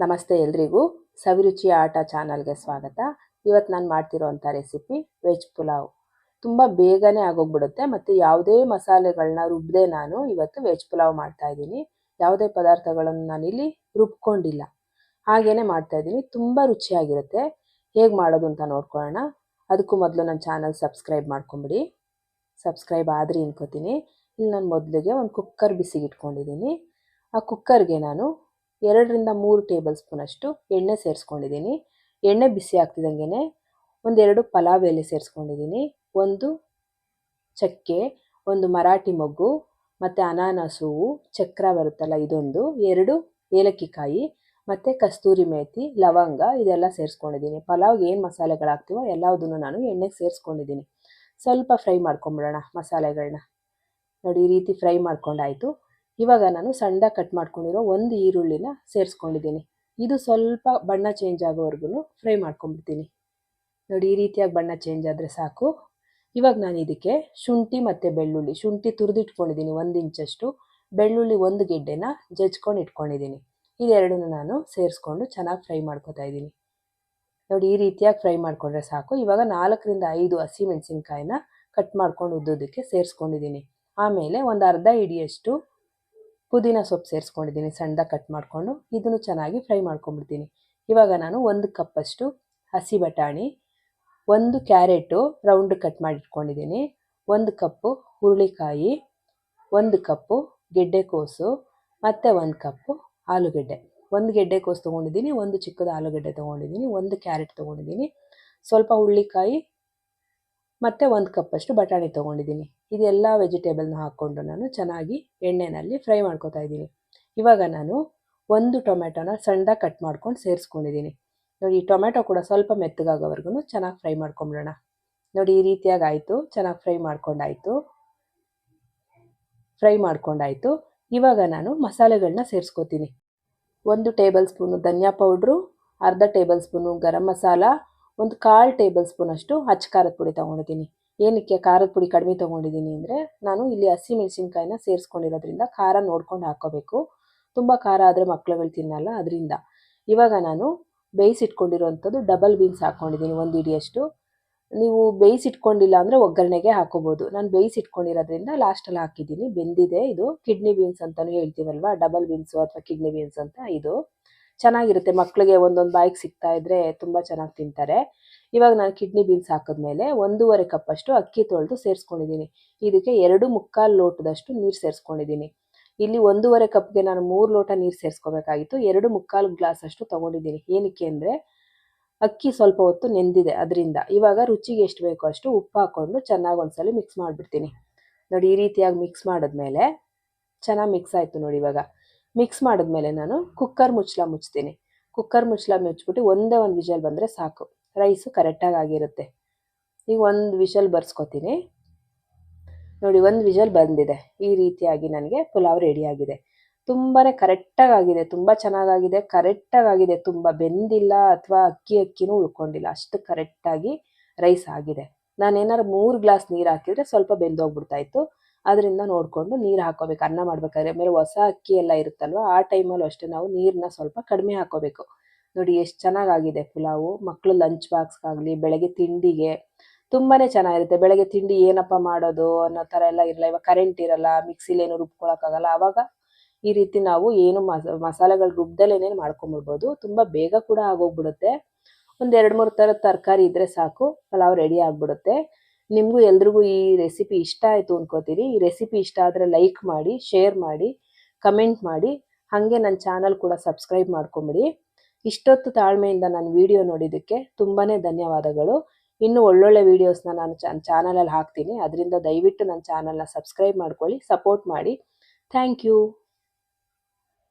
ನಮಸ್ತೆ ಎಲ್ರಿಗೂ ಸವಿರುಚಿಯ ಆಟ ಚಾನಲ್ಗೆ ಸ್ವಾಗತ. ಇವತ್ತು ನಾನು ಮಾಡ್ತಿರೋಂಥ ರೆಸಿಪಿ ವೆಜ್ ಪುಲಾವ್. ತುಂಬ ಬೇಗನೆ ಆಗೋಗ್ಬಿಡುತ್ತೆ ಮತ್ತು ಯಾವುದೇ ಮಸಾಲೆಗಳನ್ನ ರುಬ್ಬದೆ ನಾನು ಇವತ್ತು ವೆಜ್ ಪುಲಾವ್ ಮಾಡ್ತಾಯಿದ್ದೀನಿ. ಯಾವುದೇ ಪದಾರ್ಥಗಳನ್ನು ನಾನಿಲ್ಲಿ ರುಬ್ಕೊಂಡಿಲ್ಲ, ಹಾಗೇ ಮಾಡ್ತಾಯಿದ್ದೀನಿ. ತುಂಬ ರುಚಿಯಾಗಿರುತ್ತೆ. ಹೇಗೆ ಮಾಡೋದು ಅಂತ ನೋಡ್ಕೊಳ್ಳೋಣ. ಅದಕ್ಕೂ ಮೊದಲು ನನ್ನ ಚಾನಲ್ ಸಬ್ಸ್ಕ್ರೈಬ್ ಮಾಡ್ಕೊಂಬಿಡಿ. ಸಬ್ಸ್ಕ್ರೈಬ್ ಆದರೆ ಅನ್ಕೋತೀನಿ. ಇಲ್ಲಿ ನಾನು ಮೊದಲಿಗೆ ಒಂದು ಕುಕ್ಕರ್ ಬಿಸಿಗೆ ಇಟ್ಕೊಂಡಿದ್ದೀನಿ. ಆ ಕುಕ್ಕರ್ಗೆ ನಾನು 2-3 ಟೇಬಲ್ ಸ್ಪೂನಷ್ಟು ಎಣ್ಣೆ ಸೇರಿಸ್ಕೊಂಡಿದ್ದೀನಿ. ಎಣ್ಣೆ ಬಿಸಿ ಆಗ್ತಿದ್ದಂಗೆ ಒಂದೆರಡು ಪಲಾವ್ ಎಲೆ ಸೇರಿಸ್ಕೊಂಡಿದ್ದೀನಿ. ಒಂದು ಚಕ್ಕೆ, ಒಂದು ಮರಾಠಿ ಮೊಗ್ಗು ಮತ್ತು ಅನಾನಸ್ ಹೂವು, ಚಕ್ರ ಬರುತ್ತಲ್ಲ ಇದೊಂದು, 2 ಏಲಕ್ಕಿ ಕಾಯಿ ಮತ್ತು ಕಸ್ತೂರಿ ಮೇಥಿ, ಲವಂಗ ಇದೆಲ್ಲ ಸೇರಿಸ್ಕೊಂಡಿದ್ದೀನಿ. ಪಲಾವ್ಗೆ ಏನು ಮಸಾಲೆಗಳಾಗ್ತೀವೋ ಎಲ್ಲದನ್ನು ನಾನು ಎಣ್ಣೆಗೆ ಸೇರಿಸ್ಕೊಂಡಿದ್ದೀನಿ. ಸ್ವಲ್ಪ ಫ್ರೈ ಮಾಡ್ಕೊಂಬಿಡೋಣ ಮಸಾಲೆಗಳನ್ನ. ನೋಡಿ, ಈ ರೀತಿ ಫ್ರೈ ಮಾಡ್ಕೊಂಡಾಯಿತು. ಇವಾಗ ನಾನು ಸಣ್ಣದಾಗಿ ಕಟ್ ಮಾಡ್ಕೊಂಡಿರೋ ಒಂದು ಈರುಳ್ಳಿನ ಸೇರಿಸ್ಕೊಂಡಿದ್ದೀನಿ. ಇದು ಸ್ವಲ್ಪ ಬಣ್ಣ ಚೇಂಜ್ ಆಗೋವರೆಗೂ ಫ್ರೈ ಮಾಡ್ಕೊಂಡ್ಬಿಡ್ತೀನಿ. ನೋಡಿ, ಈ ರೀತಿಯಾಗಿ ಬಣ್ಣ ಚೇಂಜ್ ಆದರೆ ಸಾಕು. ಇವಾಗ ನಾನು ಇದಕ್ಕೆ ಶುಂಠಿ ಮತ್ತು ಬೆಳ್ಳುಳ್ಳಿ, ಶುಂಠಿ ತುರಿದಿಟ್ಕೊಂಡಿದ್ದೀನಿ 1 ಇಂಚಷ್ಟು, ಬೆಳ್ಳುಳ್ಳಿ 1 ಗೆಡ್ಡೆನ ಜಜ್ಕೊಂಡು ಇಟ್ಕೊಂಡಿದ್ದೀನಿ. ಇದೆರಡನ್ನು ನಾನು ಸೇರಿಸ್ಕೊಂಡು ಚೆನ್ನಾಗಿ ಫ್ರೈ ಮಾಡ್ಕೊತಾ ಇದ್ದೀನಿ. ನೋಡಿ, ಈ ರೀತಿಯಾಗಿ ಫ್ರೈ ಮಾಡಿಕೊಂಡ್ರೆ ಸಾಕು. ಇವಾಗ 4-5 ಹಸಿಮೆಣಸಿನ್ಕಾಯಿನ ಕಟ್ ಮಾಡ್ಕೊಂಡು ಉದ್ದೋದಕ್ಕೆ ಸೇರಿಸ್ಕೊಂಡಿದ್ದೀನಿ. ಆಮೇಲೆ ಒಂದು ಅರ್ಧ ಹಿಡಿಯಷ್ಟು ಪುದೀನ ಸೊಪ್ಪು ಸೇರಿಸ್ಕೊಂಡಿದ್ದೀನಿ ಸಣ್ಣದಾಗಿ ಕಟ್ ಮಾಡಿಕೊಂಡು. ಇದನ್ನು ಚೆನ್ನಾಗಿ ಫ್ರೈ ಮಾಡ್ಕೊಂಡ್ಬಿಡ್ತೀನಿ. ಇವಾಗ ನಾನು 1 ಕಪ್ಪಷ್ಟು ಹಸಿ ಬಟಾಣಿ, 1 ಕ್ಯಾರೆಟು ರೌಂಡ್ ಕಟ್ ಮಾಡಿಟ್ಕೊಂಡಿದ್ದೀನಿ, 1 ಕಪ್ಪು ಹುರುಳಿಕಾಯಿ, 1 ಕಪ್ಪು ಗೆಡ್ಡೆಕೋಸು ಮತ್ತು 1 ಕಪ್ಪು ಆಲೂಗೆಡ್ಡೆ. 1 ಗೆಡ್ಡೆಕೋಸು ತೊಗೊಂಡಿದ್ದೀನಿ, 1 ಚಿಕ್ಕದ ಆಲೂಗೆಡ್ಡೆ ತೊಗೊಂಡಿದ್ದೀನಿ, 1 ಕ್ಯಾರೆಟ್ ತೊಗೊಂಡಿದ್ದೀನಿ, ಸ್ವಲ್ಪ ಹುರುಳಿಕಾಯಿ ಮತ್ತು 1 ಕಪ್ಪಷ್ಟು ಬಟಾಣಿ ತೊಗೊಂಡಿದ್ದೀನಿ. ಇದೆಲ್ಲ ವೆಜಿಟೇಬಲ್ನ ಹಾಕ್ಕೊಂಡು ನಾನು ಚೆನ್ನಾಗಿ ಎಣ್ಣೆಯಲ್ಲಿ ಫ್ರೈ ಮಾಡ್ಕೊತಾ ಇದ್ದೀನಿ. ಇವಾಗ ನಾನು 1 ಟೊಮೆಟೊನ ಸಣ್ಣದಾಗಿ ಕಟ್ ಮಾಡ್ಕೊಂಡು ಸೇರಿಸ್ಕೊಂಡಿದ್ದೀನಿ. ನೋಡಿ, ಈ ಟೊಮೆಟೊ ಕೂಡ ಸ್ವಲ್ಪ ಮೆತ್ತಗಾಗೋವರೆಗೂ ಚೆನ್ನಾಗಿ ಫ್ರೈ ಮಾಡ್ಕೊಂಬಿಡೋಣ. ನೋಡಿ, ಈ ರೀತಿಯಾಗಿ ಆಯಿತು. ಚೆನ್ನಾಗಿ ಫ್ರೈ ಮಾಡ್ಕೊಂಡಾಯಿತು. ಇವಾಗ ನಾನು ಮಸಾಲೆಗಳನ್ನ ಸೇರಿಸ್ಕೊತೀನಿ. 1 ಟೇಬಲ್ ಸ್ಪೂನು ಧನಿಯಾ ಪೌಡ್ರು, ಅರ್ಧ table spoon garam masala, 1/4 table ಸ್ಪೂನಷ್ಟು ಅಚ್ಚ ಖಾರದ ಪುಡಿ ತೊಗೊಂಡಿದ್ದೀನಿ. ಏನಕ್ಕೆ ಖಾರದ ಪುಡಿ ಕಡಿಮೆ ತೊಗೊಂಡಿದ್ದೀನಿ ಅಂದರೆ, ನಾನು ಇಲ್ಲಿ ಹಸಿಮೆಣಸಿನ್ಕಾಯಿನ ಸೇರಿಸ್ಕೊಂಡಿರೋದ್ರಿಂದ ಖಾರ ನೋಡ್ಕೊಂಡು ಹಾಕ್ಕೋಬೇಕು. ತುಂಬ ಖಾರ ಆದರೆ ಮಕ್ಳುಗಳು ತಿನ್ನಲ್ಲ, ಅದರಿಂದ. ಇವಾಗ ನಾನು ಬೇಯಿಸಿಟ್ಕೊಂಡಿರೋವಂಥದ್ದು ಡಬಲ್ ಬೀನ್ಸ್ ಹಾಕ್ಕೊಂಡಿದ್ದೀನಿ 1 ಹಿಡಿಯಷ್ಟು. ನೀವು ಬೇಯಿಸಿಟ್ಕೊಂಡಿಲ್ಲ ಅಂದರೆ ಒಗ್ಗರಣೆಗೆ ಹಾಕೋಬೋದು. ನಾನು ಬೇಯಿಸಿಟ್ಕೊಂಡಿರೋದ್ರಿಂದ ಲಾಸ್ಟಲ್ಲಿ ಹಾಕಿದ್ದೀನಿ. ಬೆಂದಿದೆ. ಇದು ಕಿಡ್ನಿ ಬೀನ್ಸ್ ಅಂತಲೂ ಹೇಳ್ತೀವಲ್ವ, ಡಬಲ್ ಬೀನ್ಸು ಅಥವಾ ಕಿಡ್ನಿ ಬೀನ್ಸ್ ಅಂತ. ಇದು ಚೆನ್ನಾಗಿರುತ್ತೆ. ಮಕ್ಕಳಿಗೆ ಒಂದೊಂದು ಬಾಯಿಗೆ ಸಿಗ್ತಾ ಇದ್ದರೆ ತುಂಬ ಚೆನ್ನಾಗಿ ತಿಂತಾರೆ. ಇವಾಗ ನಾನು ಕಿಡ್ನಿ ಬೀನ್ಸ್ ಹಾಕಿದ್ಮೇಲೆ 1.5 ಕಪ್ಪಷ್ಟು ಅಕ್ಕಿ ತೊಳೆದು ಸೇರಿಸ್ಕೊಂಡಿದ್ದೀನಿ. ಇದಕ್ಕೆ 2.25 ಲೋಟದಷ್ಟು ನೀರು ಸೇರಿಸ್ಕೊಂಡಿದ್ದೀನಿ. ಇಲ್ಲಿ 1.5 ಕಪ್ಗೆ ನಾನು 3 ಲೋಟ ನೀರು ಸೇರಿಸ್ಕೋಬೇಕಾಗಿತ್ತು. 2.25 ಗ್ಲಾಸಷ್ಟು ತೊಗೊಂಡಿದ್ದೀನಿ. ಏನಕ್ಕೆ ಅಂದರೆ ಅಕ್ಕಿ ಸ್ವಲ್ಪ ಹೊತ್ತು ನೆಂದಿದೆ, ಅದರಿಂದ. ಇವಾಗ ರುಚಿಗೆ ಎಷ್ಟು ಬೇಕೋ ಅಷ್ಟು ಉಪ್ಪು ಹಾಕ್ಕೊಂಡು ಚೆನ್ನಾಗಿ ಒಂದ್ಸಲ ಮಿಕ್ಸ್ ಮಾಡಿಬಿಡ್ತೀನಿ. ನೋಡಿ, ಈ ರೀತಿಯಾಗಿ ಮಿಕ್ಸ್ ಮಾಡಿದ್ಮೇಲೆ ಚೆನ್ನಾಗಿ ಮಿಕ್ಸ್ ಆಯಿತು. ನೋಡಿ, ಇವಾಗ ಮಿಕ್ಸ್ ಮಾಡಿದ್ಮೇಲೆ ನಾನು ಕುಕ್ಕರ್ ಮುಚ್ಚಳ ಮುಚ್ತೀನಿ. ಕುಕ್ಕರ್ ಮುಚ್ಚಳ ಮುಚ್ಚಿಬಿಟ್ಟು ಒಂದೇ ಒಂದು ವಿಷಲ್ ಬಂದರೆ ಸಾಕು. ರೈಸು ಕರೆಕ್ಟಾಗಿ ಆಗಿರುತ್ತೆ. ಈಗ 1 ವಿಷಲ್ ಬರ್ಸ್ಕೊತೀನಿ. ನೋಡಿ, 1 ವಿಷಲ್ ಬಂದಿದೆ. ಈ ರೀತಿಯಾಗಿ ನನಗೆ ಪುಲಾವ್ ರೆಡಿಯಾಗಿದೆ. ತುಂಬಾ ಕರೆಕ್ಟಾಗಿ ಆಗಿದೆ. ತುಂಬ ಚೆನ್ನಾಗಾಗಿದೆ, ಕರೆಕ್ಟಾಗಿ ಆಗಿದೆ. ತುಂಬ ಬೆಂದಿಲ್ಲ ಅಥವಾ ಅಕ್ಕಿನೂ ಉಳ್ಕೊಂಡಿಲ್ಲ. ಅಷ್ಟು ಕರೆಕ್ಟಾಗಿ ರೈಸ್ ಆಗಿದೆ. ನಾನೇನಾದ್ರು 3 ಗ್ಲಾಸ್ ನೀರು ಹಾಕಿದರೆ ಸ್ವಲ್ಪ ಬೆಂದೋಗ್ಬಿಡ್ತಾಯಿತ್ತು. ಅದರಿಂದ ನೋಡಿಕೊಂಡು ನೀರು ಹಾಕ್ಕೋಬೇಕು ಅನ್ನ ಮಾಡಬೇಕಾದ್ರೆ. ಆಮೇಲೆ ಹೊಸ ಅಕ್ಕಿ ಎಲ್ಲ ಇರುತ್ತಲ್ವ, ಆ ಟೈಮಲ್ಲೂ ಅಷ್ಟೇ ನಾವು ನೀರನ್ನ ಸ್ವಲ್ಪ ಕಡಿಮೆ ಹಾಕ್ಕೋಬೇಕು. ನೋಡಿ, ಎಷ್ಟು ಚೆನ್ನಾಗಾಗಿದೆ ಪುಲಾವು. ಮಕ್ಕಳು ಲಂಚ್ ಬಾಕ್ಸ್ಗಾಗಲಿ, ಬೆಳಗ್ಗೆ ತಿಂಡಿಗೆ ತುಂಬಾ ಚೆನ್ನಾಗಿರುತ್ತೆ. ಬೆಳಗ್ಗೆ ತಿಂಡಿ ಏನಪ್ಪ ಮಾಡೋದು ಅನ್ನೋ ಥರ ಎಲ್ಲ ಇರಲ್ಲ. ಇವಾಗ ಕರೆಂಟ್ ಇರಲ್ಲ, ಮಿಕ್ಸಿಲೇನು ರುಬ್ಕೊಳಕ್ಕಾಗಲ್ಲ. ಆವಾಗ ಈ ರೀತಿ ನಾವು ಏನು ಮಸಾಲೆಗಳು ರುಬ್ದಲೇನೆ ಮಾಡ್ಕೊಂಬಿಡ್ಬೋದು. ತುಂಬ ಬೇಗ ಕೂಡ ಆಗೋಗ್ಬಿಡುತ್ತೆ. ಒಂದು 2-3 ಥರದ ತರಕಾರಿ ಇದ್ದರೆ ಸಾಕು, ಪಲಾವ್ ರೆಡಿ ಆಗಿಬಿಡುತ್ತೆ. ನಿಮಗೂ ಎಲ್ರಿಗೂ ಈ ರೆಸಿಪಿ ಇಷ್ಟ ಆಯಿತು ಅನ್ಕೋತೀರಿ. ಈ ರೆಸಿಪಿ ಇಷ್ಟ ಆದರೆ ಲೈಕ್ ಮಾಡಿ, ಶೇರ್ ಮಾಡಿ, ಕಮೆಂಟ್ ಮಾಡಿ. ಹಾಗೆ ನನ್ನ ಚಾನಲ್ ಕೂಡ ಸಬ್ಸ್ಕ್ರೈಬ್ ಮಾಡ್ಕೊಂಬಿಡಿ. ಇಷ್ಟೊತ್ತು ತಾಳ್ಮೆಯಿಂದ ನಾನು ವಿಡಿಯೋ ನೋಡಿದ್ದಕ್ಕೆ ತುಂಬಾ ಧನ್ಯವಾದಗಳು. ಇನ್ನೂ ಒಳ್ಳೊಳ್ಳೆ ವೀಡಿಯೋಸ್ನ ನಾನು ಚಾನಲಲ್ಲಿ ಹಾಕ್ತೀನಿ. ಅದರಿಂದ ದಯವಿಟ್ಟು ನನ್ನ ಚಾನಲ್ನ ಸಬ್ಸ್ಕ್ರೈಬ್ ಮಾಡ್ಕೊಳ್ಳಿ, ಸಪೋರ್ಟ್ ಮಾಡಿ. Thank you.